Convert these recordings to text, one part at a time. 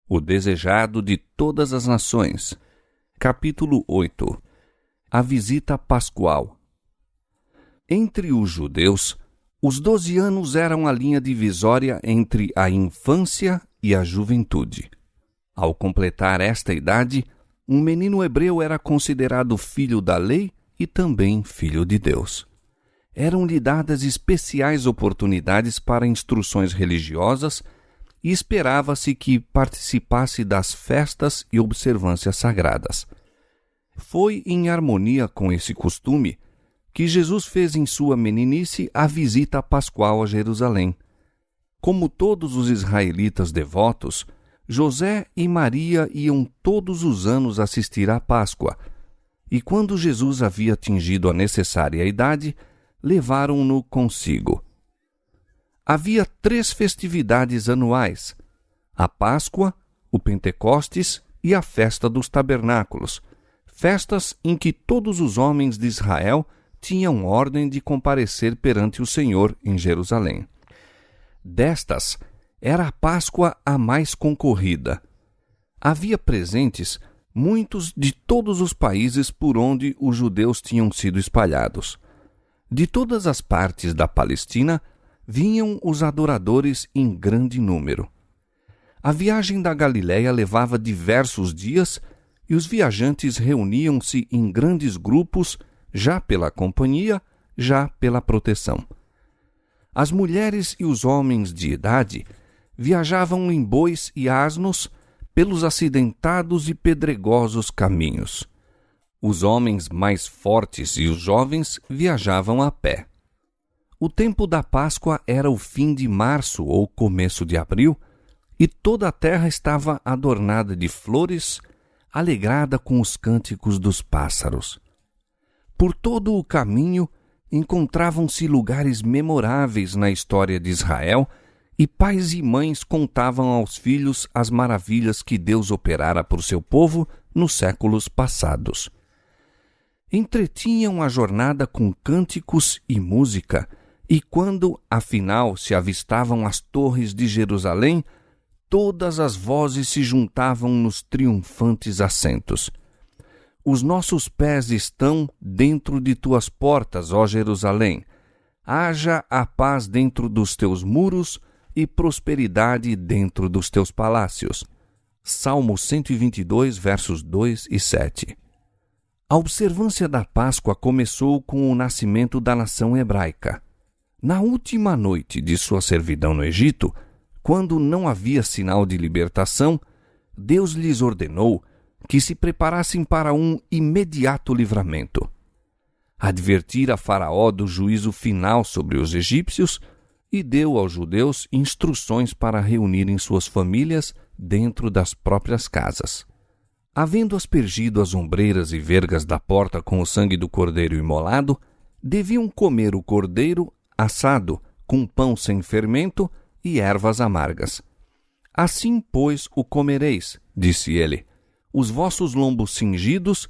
o desejado de todas as nações. Capítulo 8. A visita pascual. Entre os judeus, os 12 anos eram a linha divisória entre a infância e a juventude. Ao completar esta idade, um menino hebreu era considerado filho da lei e também filho de Deus. Eram-lhe dadas especiais oportunidades para instruções religiosas e esperava-se que participasse das festas e observâncias sagradas. Foi em harmonia com esse costume que Jesus fez em sua meninice a visita pascual a Jerusalém. Como todos os israelitas devotos, José e Maria iam todos os anos assistir à Páscoa, e quando Jesus havia atingido a necessária idade, levaram-no consigo. Havia 3 festividades anuais: a Páscoa, o Pentecostes e a Festa dos Tabernáculos, festas em que todos os homens de Israel tinham ordem de comparecer perante o Senhor em Jerusalém. Destas, era a Páscoa a mais concorrida. Havia presentes muitos de todos os países por onde os judeus tinham sido espalhados. De todas as partes da Palestina vinham os adoradores em grande número. A viagem da Galiléia levava diversos dias e os viajantes reuniam-se em grandes grupos, já pela companhia, já pela proteção. As mulheres e os homens de idade viajavam em bois e asnos pelos acidentados e pedregosos caminhos. Os homens mais fortes e os jovens viajavam a pé. O tempo da Páscoa era o fim de março ou começo de abril, e toda a terra estava adornada de flores, alegrada com os cânticos dos pássaros. Por todo o caminho encontravam-se lugares memoráveis na história de Israel, e pais e mães contavam aos filhos as maravilhas que Deus operara por seu povo nos séculos passados. Entretinham a jornada com cânticos e música, e quando, afinal, se avistavam as torres de Jerusalém, todas as vozes se juntavam nos triunfantes assentos. Os nossos pés estão dentro de tuas portas, ó Jerusalém. Haja a paz dentro dos teus muros e prosperidade dentro dos teus palácios. Salmo 122, versos 2 e 7. A observância da Páscoa começou com o nascimento da nação hebraica. Na última noite de sua servidão no Egito, quando não havia sinal de libertação, Deus lhes ordenou que se preparassem para um imediato livramento. Advertira Faraó do juízo final sobre os egípcios e deu aos judeus instruções para reunirem suas famílias dentro das próprias casas. Havendo aspergido as ombreiras e vergas da porta com o sangue do cordeiro imolado, deviam comer o cordeiro assado com pão sem fermento e ervas amargas. Assim, pois, o comereis, disse ele, os vossos lombos cingidos,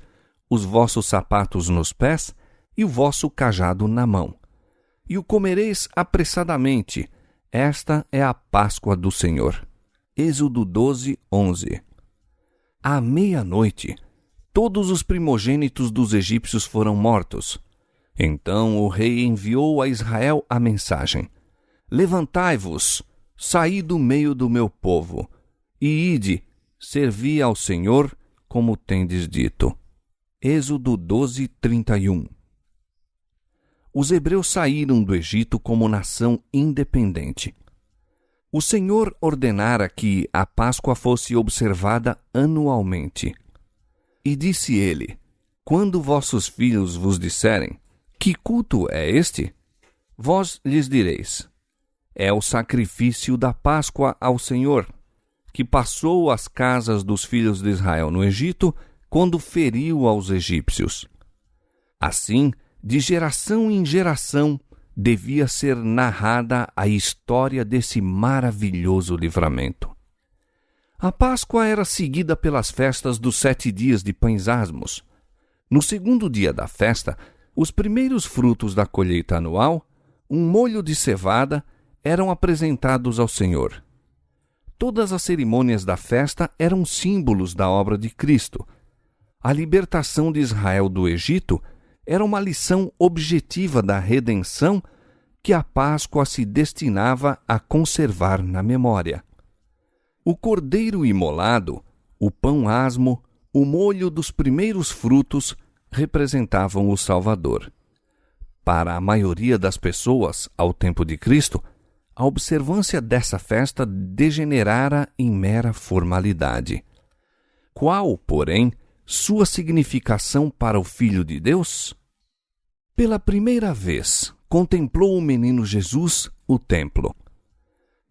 os vossos sapatos nos pés e o vosso cajado na mão. E o comereis apressadamente. Esta é a Páscoa do Senhor. Êxodo 12, 11. À meia-noite, todos os primogênitos dos egípcios foram mortos. Então o rei enviou a Israel a mensagem: Levantai-vos, saí do meio do meu povo, e ide, servi ao Senhor, como tendes dito. Êxodo 12, 31. Os hebreus saíram do Egito como nação independente. O Senhor ordenara que a Páscoa fosse observada anualmente. E disse ele: Quando vossos filhos vos disserem, que culto é este? Vós lhes direis: É o sacrifício da Páscoa ao Senhor, que passou as casas dos filhos de Israel no Egito, quando feriu aos egípcios. Assim, de geração em geração, devia ser narrada a história desse maravilhoso livramento. A Páscoa era seguida pelas festas dos 7 dias de pães asmos. No segundo dia da festa, os primeiros frutos da colheita anual, um molho de cevada, eram apresentados ao Senhor. Todas as cerimônias da festa eram símbolos da obra de Cristo. A libertação de Israel do Egito era uma lição objetiva da redenção que a Páscoa se destinava a conservar na memória. O cordeiro imolado, o pão asmo, o molho dos primeiros frutos representavam o Salvador. Para a maioria das pessoas, ao tempo de Cristo, a observância dessa festa degenerara em mera formalidade. Qual, porém, sua significação para o Filho de Deus? Pela primeira vez, contemplou o menino Jesus o templo.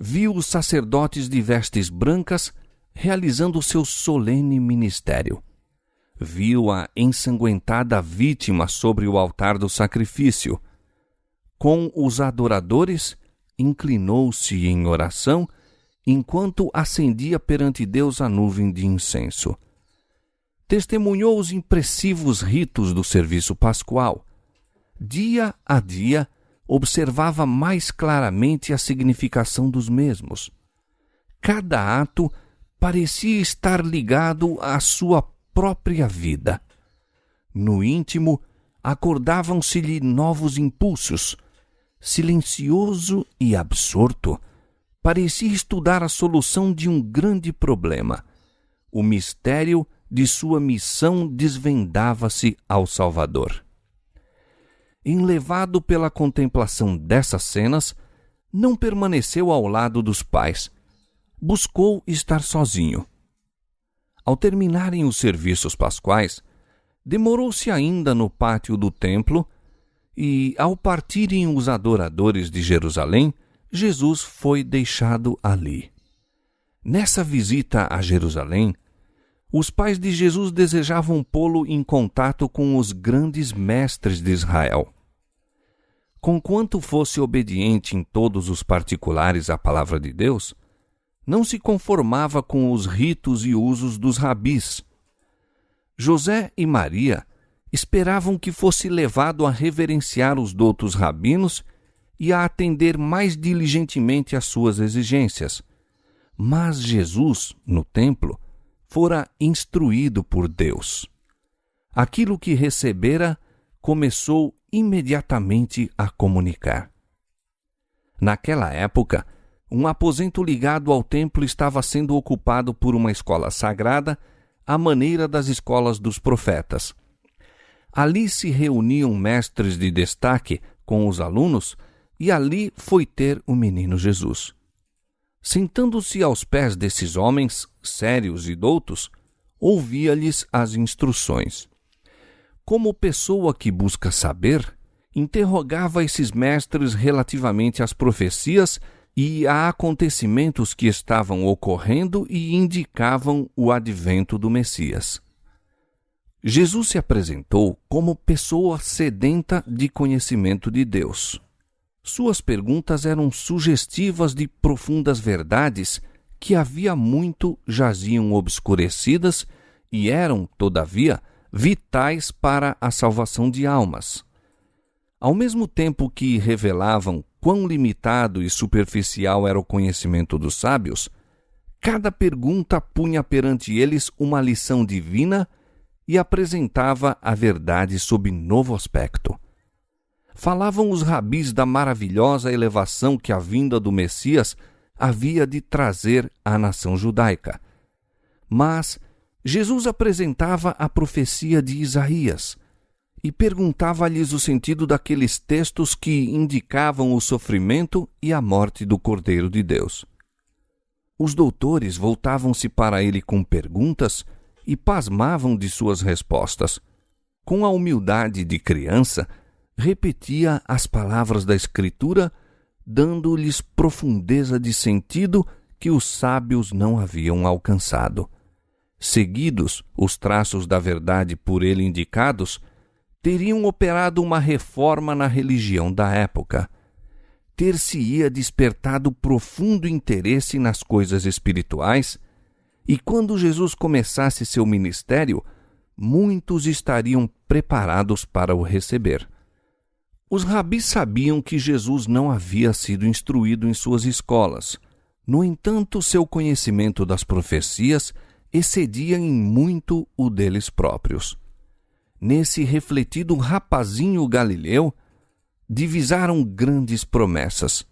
Viu os sacerdotes de vestes brancas realizando seu solene ministério. Viu a ensanguentada vítima sobre o altar do sacrifício. Com os adoradores, inclinou-se em oração, enquanto acendia perante Deus a nuvem de incenso. Testemunhou os impressivos ritos do serviço pascual. Dia a dia, observava mais claramente a significação dos mesmos. Cada ato parecia estar ligado à sua própria vida. No íntimo, acordavam-se-lhe novos impulsos. Silencioso e absorto, parecia estudar a solução de um grande problema. O mistério de sua missão desvendava-se ao Salvador. Enlevado pela contemplação dessas cenas, não permaneceu ao lado dos pais. Buscou estar sozinho. Ao terminarem os serviços pascuais, demorou-se ainda no pátio do templo e, ao partirem os adoradores de Jerusalém, Jesus foi deixado ali. Nessa visita a Jerusalém, os pais de Jesus desejavam pô-lo em contato com os grandes mestres de Israel. Conquanto fosse obediente em todos os particulares à palavra de Deus, não se conformava com os ritos e usos dos rabis. José e Maria esperavam que fosse levado a reverenciar os doutos rabinos e a atender mais diligentemente às suas exigências. Mas Jesus, no templo, fora instruído por Deus. Aquilo que recebera, começou imediatamente a comunicar. Naquela época, um aposento ligado ao templo estava sendo ocupado por uma escola sagrada, à maneira das escolas dos profetas. Ali se reuniam mestres de destaque com os alunos, e ali foi ter o menino Jesus. Sentando-se aos pés desses homens, sérios e doutos, ouvia-lhes as instruções. Como pessoa que busca saber, interrogava esses mestres relativamente às profecias e a acontecimentos que estavam ocorrendo e indicavam o advento do Messias. Jesus se apresentou como pessoa sedenta de conhecimento de Deus. Suas perguntas eram sugestivas de profundas verdades que havia muito jaziam obscurecidas e eram, todavia, vitais para a salvação de almas. Ao mesmo tempo que revelavam quão limitado e superficial era o conhecimento dos sábios, cada pergunta punha perante eles uma lição divina e apresentava a verdade sob novo aspecto. Falavam os rabis da maravilhosa elevação que a vinda do Messias havia de trazer à nação judaica. Mas Jesus apresentava a profecia de Isaías e perguntava-lhes o sentido daqueles textos que indicavam o sofrimento e a morte do Cordeiro de Deus. Os doutores voltavam-se para ele com perguntas e pasmavam de suas respostas. Com a humildade de criança, repetia as palavras da Escritura, dando-lhes profundeza de sentido que os sábios não haviam alcançado. Seguidos os traços da verdade por ele indicados, teriam operado uma reforma na religião da época. Ter-se-ia despertado profundo interesse nas coisas espirituais, e quando Jesus começasse seu ministério, muitos estariam preparados para o receber. Os rabis sabiam que Jesus não havia sido instruído em suas escolas, No entanto, seu conhecimento das profecias excedia em muito o deles próprios. Nesse refletido rapazinho galileu, divisaram grandes promessas.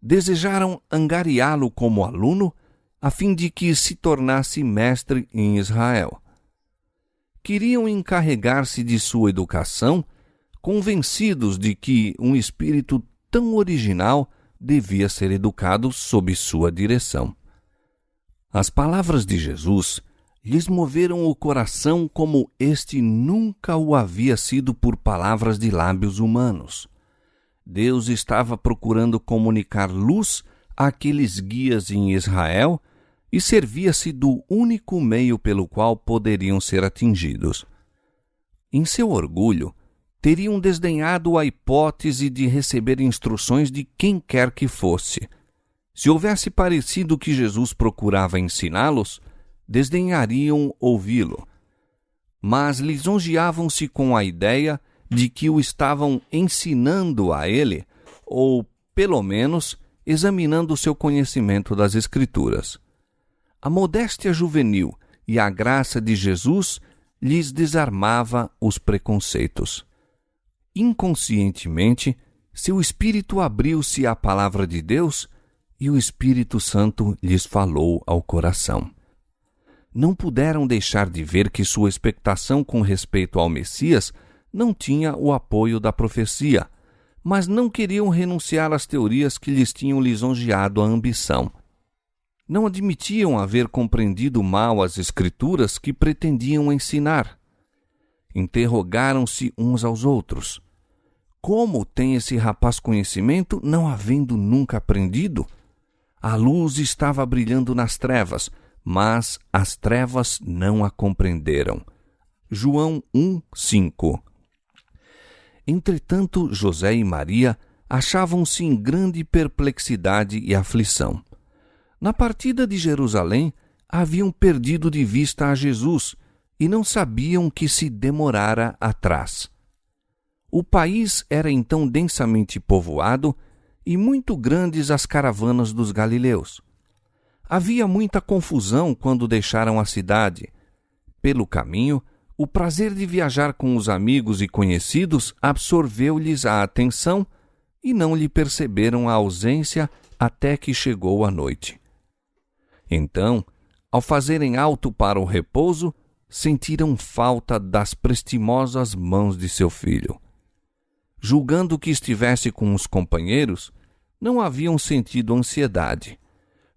Desejaram angariá-lo como aluno, a fim de que se tornasse mestre em Israel. Queriam encarregar-se de sua educação, convencidos de que um espírito tão original devia ser educado sob sua direção. As palavras de Jesus lhes moveram o coração como este nunca o havia sido por palavras de lábios humanos. Deus estava procurando comunicar luz àqueles guias em Israel e servia-se do único meio pelo qual poderiam ser atingidos. Em seu orgulho, teriam desdenhado a hipótese de receber instruções de quem quer que fosse. Se houvesse parecido que Jesus procurava ensiná-los, desdenhariam ouvi-lo. Mas lisonjeavam-se com a ideia de que o estavam ensinando a ele, ou, pelo menos, examinando seu conhecimento das Escrituras. A modéstia juvenil e a graça de Jesus lhes desarmava os preconceitos. Inconscientemente, seu espírito abriu-se à palavra de Deus e o Espírito Santo lhes falou ao coração. Não puderam deixar de ver que sua expectação com respeito ao Messias não tinha o apoio da profecia, mas não queriam renunciar às teorias que lhes tinham lisonjeado a ambição. Não admitiam haver compreendido mal as Escrituras que pretendiam ensinar. Interrogaram-se uns aos outros. Como tem esse rapaz conhecimento, não havendo nunca aprendido? A luz estava brilhando nas trevas, mas as trevas não a compreenderam. João 1:5. Entretanto, José e Maria achavam-se em grande perplexidade e aflição. Na partida de Jerusalém, haviam perdido de vista a Jesus e não sabiam que se demorara atrás. O país era então densamente povoado e muito grandes as caravanas dos galileus. Havia muita confusão quando deixaram a cidade. Pelo caminho, o prazer de viajar com os amigos e conhecidos absorveu-lhes a atenção e não lhe perceberam a ausência até que chegou a noite. Então, ao fazerem alto para o repouso, sentiram falta das prestimosas mãos de seu filho. Julgando que estivesse com os companheiros, não haviam sentido ansiedade.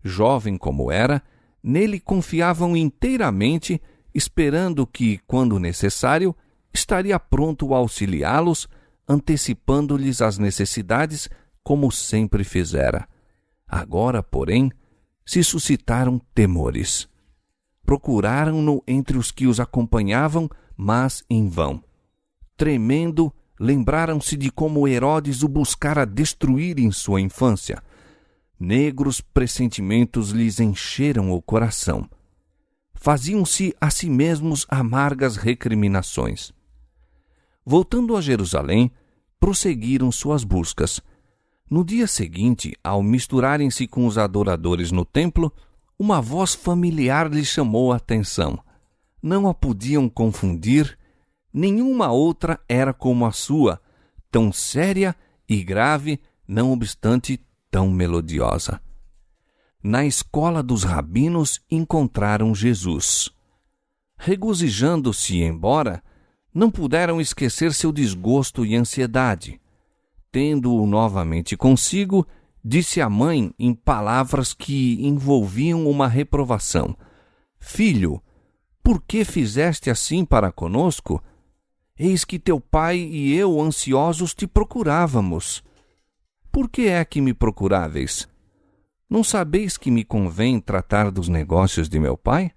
Jovem como era, nele confiavam inteiramente, esperando que, quando necessário, estaria pronto a auxiliá-los, antecipando-lhes as necessidades, como sempre fizera. Agora, porém, se suscitaram temores. Procuraram-no entre os que os acompanhavam, mas em vão. Tremendo, lembraram-se de como Herodes o buscara destruir em sua infância. Negros pressentimentos lhes encheram o coração. Faziam-se a si mesmos amargas recriminações. Voltando a Jerusalém, prosseguiram suas buscas. No dia seguinte, ao misturarem-se com os adoradores no templo, uma voz familiar lhes chamou a atenção. Não a podiam confundir, nenhuma outra era como a sua, tão séria e grave, não obstante tão melodiosa. Na escola dos rabinos encontraram Jesus. Regozijando-se, embora, não puderam esquecer seu desgosto e ansiedade. Tendo-o novamente consigo, disse à mãe em palavras que envolviam uma reprovação: Filho, por que fizeste assim para conosco? Eis que teu pai e eu ansiosos te procurávamos. Por que é que me procuráveis? Não sabeis que me convém tratar dos negócios de meu pai?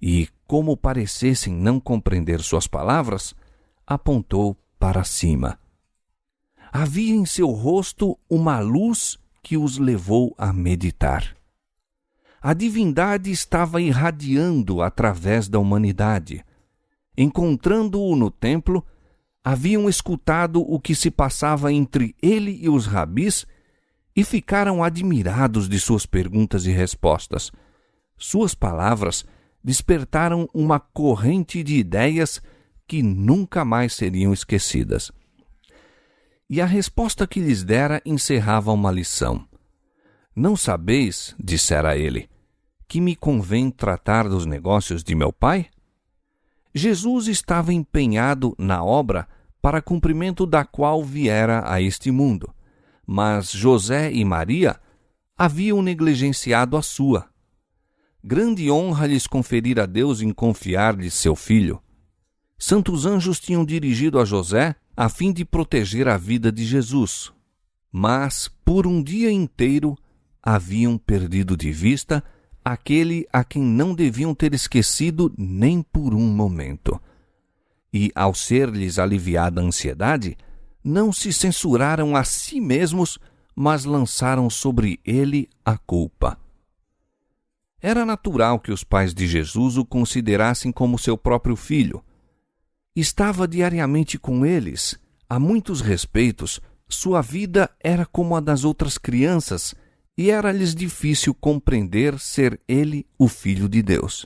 E, como parecessem não compreender suas palavras, apontou para cima. Havia em seu rosto uma luz que os levou a meditar. A divindade estava irradiando através da humanidade. Encontrando-o no templo, haviam escutado o que se passava entre ele e os rabis e ficaram admirados de suas perguntas e respostas. Suas palavras despertaram uma corrente de ideias que nunca mais seriam esquecidas. E a resposta que lhes dera encerrava uma lição. Não sabeis, dissera ele, que me convém tratar dos negócios de meu pai? Jesus estava empenhado na obra para cumprimento da qual viera a este mundo, mas José e Maria haviam negligenciado a sua. Grande honra lhes conferira Deus em confiar-lhes seu filho. Santos anjos tinham dirigido a José a fim de proteger a vida de Jesus, mas por um dia inteiro haviam perdido de vista aquele a quem não deviam ter esquecido nem por um momento. E, ao ser-lhes aliviada a ansiedade, não se censuraram a si mesmos, mas lançaram sobre ele a culpa. Era natural que os pais de Jesus o considerassem como seu próprio filho. Estava diariamente com eles. A muitos respeitos, sua vida era como a das outras crianças, e era-lhes difícil compreender ser ele o Filho de Deus.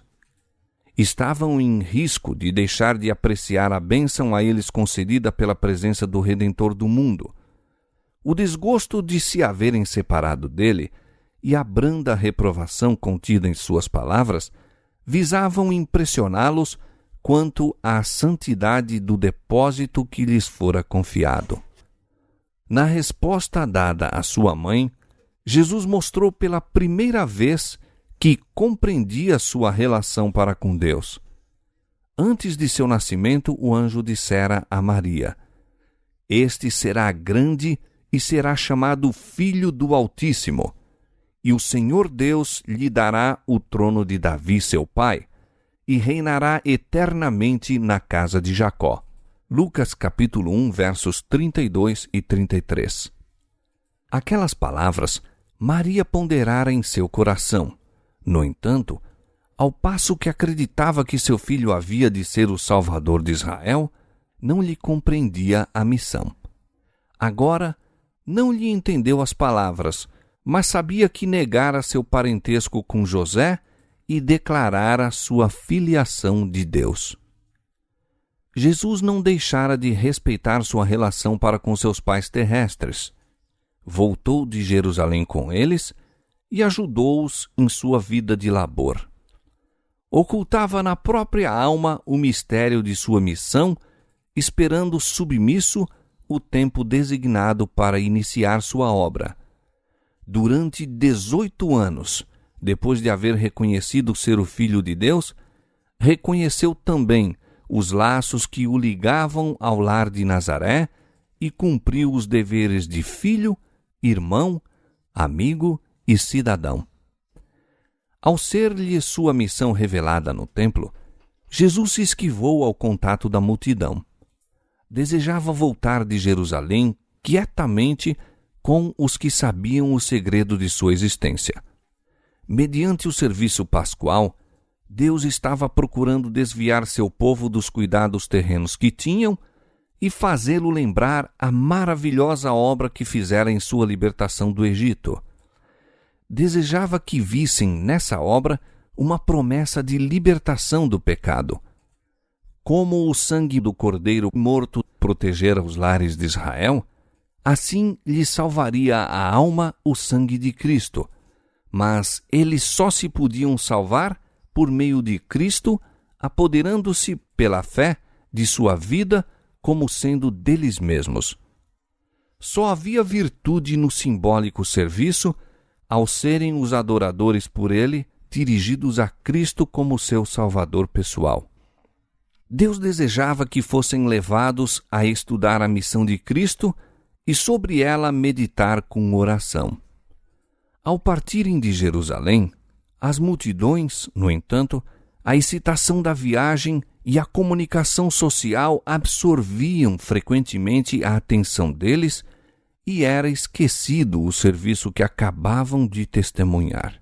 Estavam em risco de deixar de apreciar a bênção a eles concedida pela presença do Redentor do mundo. O desgosto de se haverem separado dele e a branda reprovação contida em suas palavras visavam impressioná-los quanto à santidade do depósito que lhes fora confiado. Na resposta dada à sua mãe, Jesus mostrou pela primeira vez que compreendia sua relação para com Deus. Antes de seu nascimento, o anjo dissera a Maria: "Este será grande e será chamado Filho do Altíssimo, e o Senhor Deus lhe dará o trono de Davi, seu pai, e reinará eternamente na casa de Jacó." Lucas capítulo 1, versos 32 e 33. Aquelas palavras Maria ponderara em seu coração. No entanto, ao passo que acreditava que seu filho havia de ser o Salvador de Israel, não lhe compreendia a missão. Agora, não lhe entendeu as palavras, mas sabia que negara seu parentesco com José e declarara sua filiação de Deus. Jesus não deixara de respeitar sua relação para com seus pais terrestres. Voltou de Jerusalém com eles e ajudou-os em sua vida de labor. Ocultava na própria alma o mistério de sua missão, esperando submisso o tempo designado para iniciar sua obra. Durante 18 anos, depois de haver reconhecido ser o Filho de Deus, reconheceu também os laços que o ligavam ao lar de Nazaré e cumpriu os deveres de filho, irmão, amigo e cidadão. Ao ser-lhe sua missão revelada no templo, Jesus se esquivou ao contato da multidão. Desejava voltar de Jerusalém quietamente com os que sabiam o segredo de sua existência. Mediante o serviço pascual, Deus estava procurando desviar seu povo dos cuidados terrenos que tinham e fazê-lo lembrar a maravilhosa obra que fizera em sua libertação do Egito. Desejava que vissem nessa obra uma promessa de libertação do pecado. Como o sangue do cordeiro morto protegera os lares de Israel, assim lhe salvaria a alma o sangue de Cristo. Mas eles só se podiam salvar por meio de Cristo, apoderando-se pela fé de sua vida como sendo deles mesmos. Só havia virtude no simbólico serviço ao serem os adoradores por ele dirigidos a Cristo como seu Salvador pessoal. Deus desejava que fossem levados a estudar a missão de Cristo e sobre ela meditar com oração. Ao partirem de Jerusalém, as multidões, no entanto, a excitação da viagem e a comunicação social absorviam frequentemente a atenção deles e era esquecido o serviço que acabavam de testemunhar.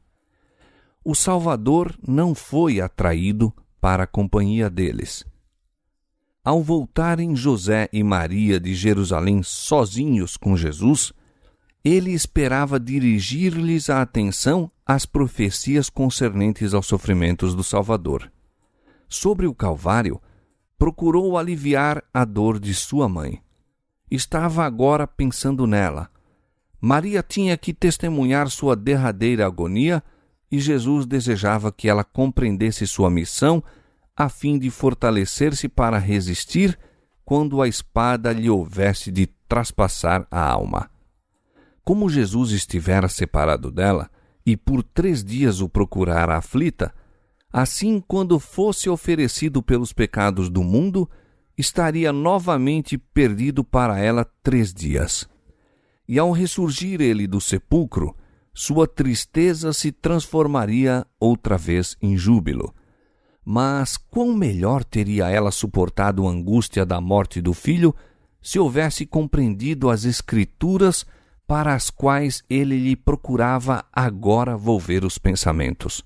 O Salvador não foi atraído para a companhia deles. Ao voltarem José e Maria de Jerusalém sozinhos com Jesus, ele esperava dirigir-lhes a atenção às profecias concernentes aos sofrimentos do Salvador. Sobre o Calvário, procurou aliviar a dor de sua mãe. Estava agora pensando nela. Maria tinha que testemunhar sua derradeira agonia e Jesus desejava que ela compreendesse sua missão a fim de fortalecer-se para resistir quando a espada lhe houvesse de traspassar a alma. Como Jesus estivera separado dela e por 3 dias o procurara aflita, assim, quando fosse oferecido pelos pecados do mundo, estaria novamente perdido para ela 3 dias. E ao ressurgir ele do sepulcro, sua tristeza se transformaria outra vez em júbilo. Mas quão melhor teria ela suportado a angústia da morte do filho se houvesse compreendido as Escrituras para as quais ele lhe procurava agora volver os pensamentos.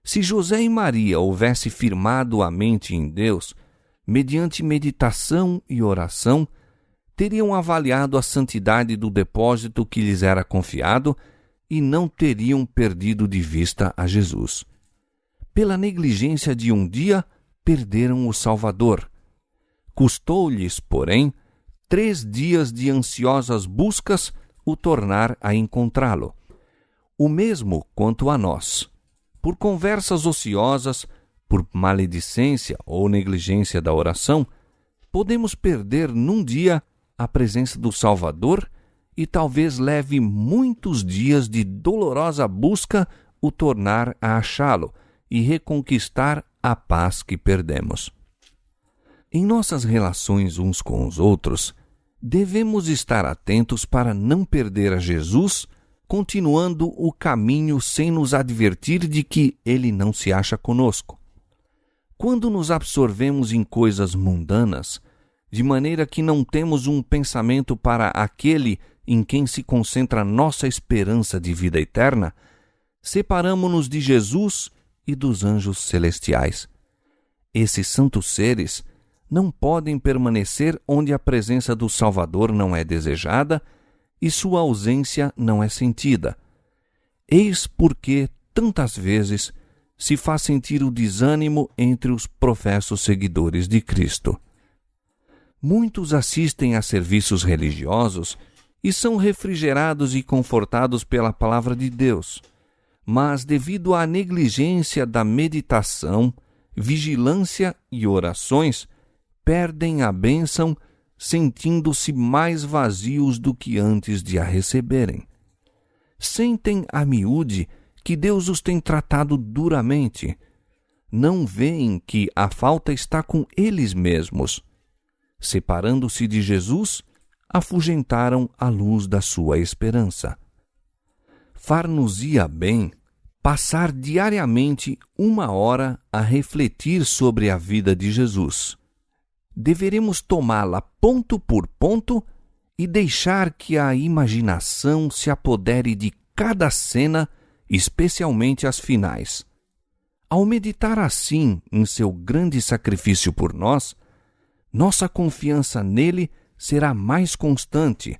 Se José e Maria houvessem firmado a mente em Deus, mediante meditação e oração, teriam avaliado a santidade do depósito que lhes era confiado e não teriam perdido de vista a Jesus. Pela negligência de um dia, perderam o Salvador. Custou-lhes, porém, 3 dias de ansiosas buscas o tornar a encontrá-lo. O mesmo quanto a nós. Por conversas ociosas, por maledicência ou negligência da oração, podemos perder num dia a presença do Salvador e talvez leve muitos dias de dolorosa busca o tornar a achá-lo e reconquistar a paz que perdemos. Em nossas relações uns com os outros, devemos estar atentos para não perder a Jesus, continuando o caminho sem nos advertir de que ele não se acha conosco. Quando nos absorvemos em coisas mundanas, de maneira que não temos um pensamento para aquele em quem se concentra nossa esperança de vida eterna, separamo-nos de Jesus e dos anjos celestiais. Esses santos seres não podem permanecer onde a presença do Salvador não é desejada e sua ausência não é sentida. Eis porque, tantas vezes, se faz sentir o desânimo entre os professos seguidores de Cristo. Muitos assistem a serviços religiosos e são refrigerados e confortados pela palavra de Deus, mas devido à negligência da meditação, vigilância e orações, perdem a bênção, sentindo-se mais vazios do que antes de a receberem. Sentem a miúde que Deus os tem tratado duramente. Não veem que a falta está com eles mesmos. Separando-se de Jesus, afugentaram a luz da sua esperança. Far-nos-ia bem passar diariamente 1 hora a refletir sobre a vida de Jesus. Deveremos tomá-la ponto por ponto e deixar que a imaginação se apodere de cada cena, especialmente as finais. Ao meditar assim em seu grande sacrifício por nós, nossa confiança nele será mais constante,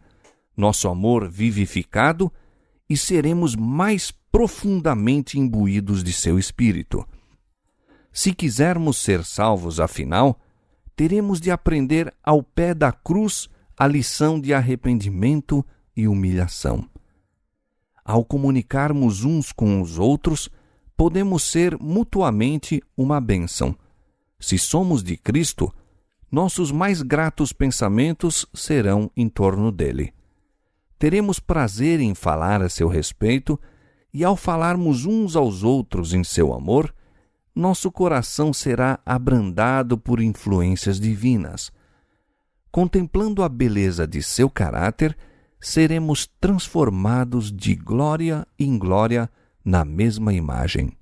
nosso amor vivificado e seremos mais profundamente imbuídos de seu Espírito. Se quisermos ser salvos, afinal, teremos de aprender ao pé da cruz a lição de arrependimento e humilhação. Ao comunicarmos uns com os outros, podemos ser mutuamente uma bênção. Se somos de Cristo, nossos mais gratos pensamentos serão em torno dele. Teremos prazer em falar a seu respeito e, ao falarmos uns aos outros em seu amor, nosso coração será abrandado por influências divinas. Contemplando a beleza de seu caráter, seremos transformados de glória em glória na mesma imagem.